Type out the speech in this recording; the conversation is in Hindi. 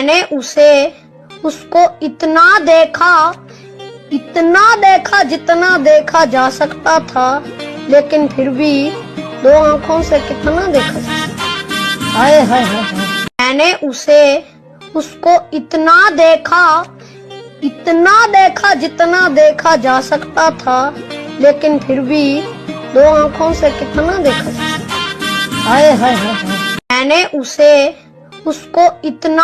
मैंने उसको इतना देखा जितना देखा जा सकता था, लेकिन फिर भी दो आंखों से कितना देखा जा सकता। हाय हाय हाय हाय। मैंने उसको इतना देखा जितना देखा जा सकता था, लेकिन फिर भी दो आंखों से कितना देखा जा सकता। हाय हाय हाय हाय। मैंने उसको इतना